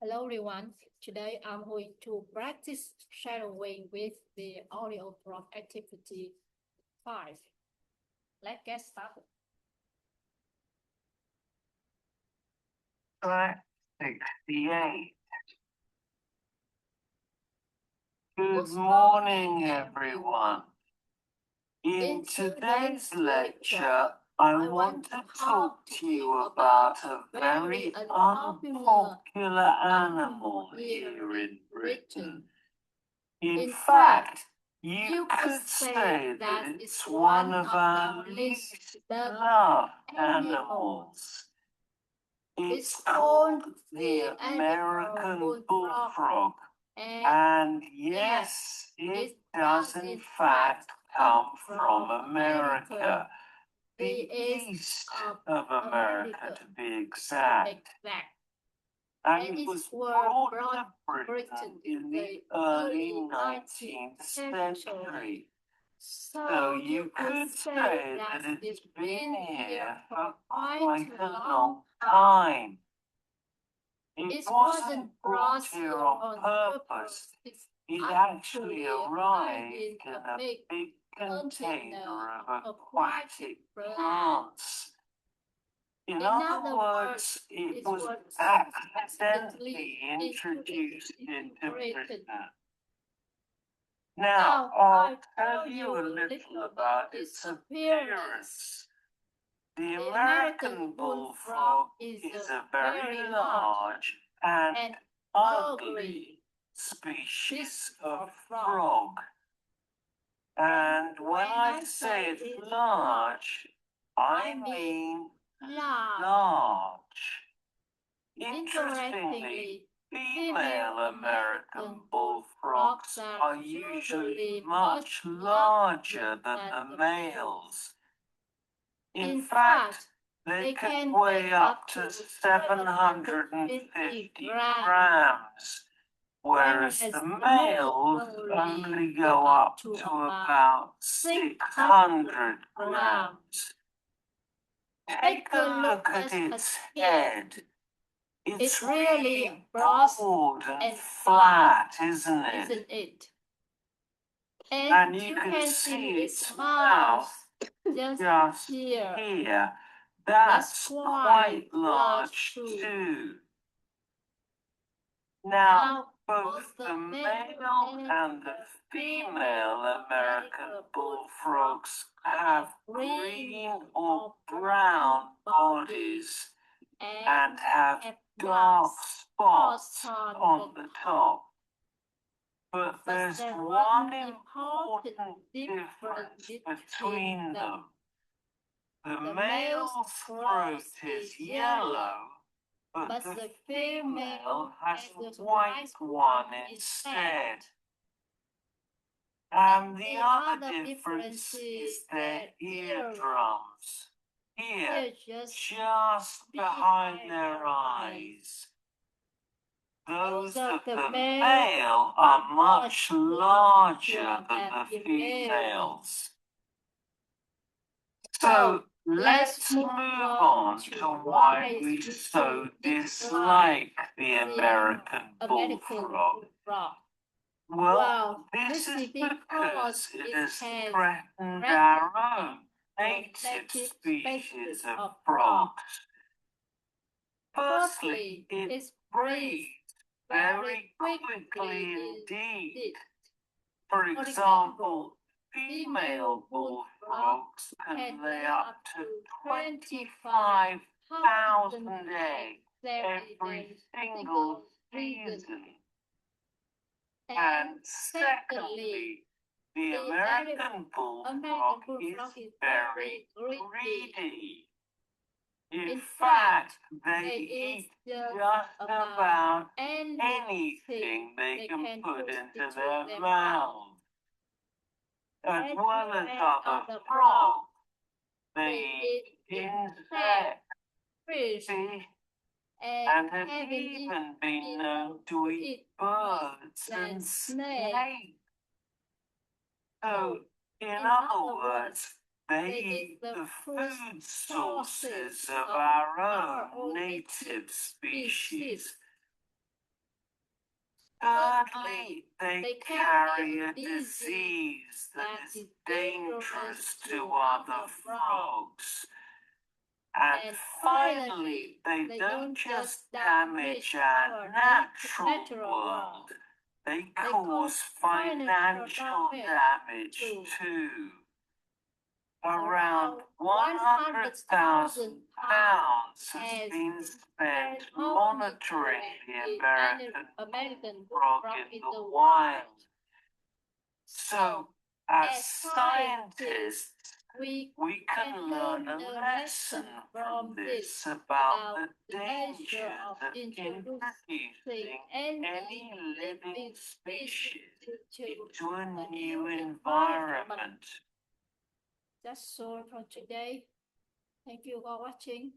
Hello everyone. Today I'm going to practice shadowing with the audio prompt activity 5. Let's get started. Track 68. Good morning, everyone. In today's lecture, I want to talk to you about a very unpopular animal here in Britain. In fact, you could say that it's one of our least loved animals. It's called the American bullfrog. And yes, it does in fact come from America, the east of America to be exact. And it was brought to Britain in the early 19th century. So you could say that it's been here for quite a long time. It wasn't brought here on purpose. It actually arrived in a big container of aquatic plants. In other words, it was accidentally introduced into Britain. Now, I'll tell you a little about its appearance. The American bullfrog is a very large and ugly species of frog. And when I say it's large, I mean large. Interestingly, female American bullfrogs are usually much larger than the males. In fact, they can weigh up to 750 grams, whereas the males only go up to about 600 grams. Take a look at its head. It's really broad and flat, isn't it? And you can see its mouth just here. That's quite large too. Now, both the male and the female American bullfrogs have green or brown bodies and have dark spots on the top. But there's one important difference between them. The male's throat is yellow, but the female has a white one instead. And the other difference is their eardrums, here, just behind their eyes. Those of the male are much larger than the females. So let's move on to why we so dislike the American bullfrog. Well, this is because it has threatened our own native species of frogs. Firstly, it breeds very quickly indeed. For example, female bullfrogs can lay up to 25,000 eggs every single season. And secondly, the American bullfrog is very greedy. In fact, they eat just about anything they can put into their mouths. As well as other frogs, they eat insects, fish, and have even been known to eat birds and snakes. So, in other words, they eat the food sources of our own native species. Thirdly, they carry a disease that is dangerous to other frogs. And finally, they don't just damage our natural world, they cause financial damage too. Around £100,000 has been spent monitoring the American frog in the wild. So, as scientists, we can learn a lesson from this about the danger of introducing any living species into a new environment. That's all for today. Thank you for watching.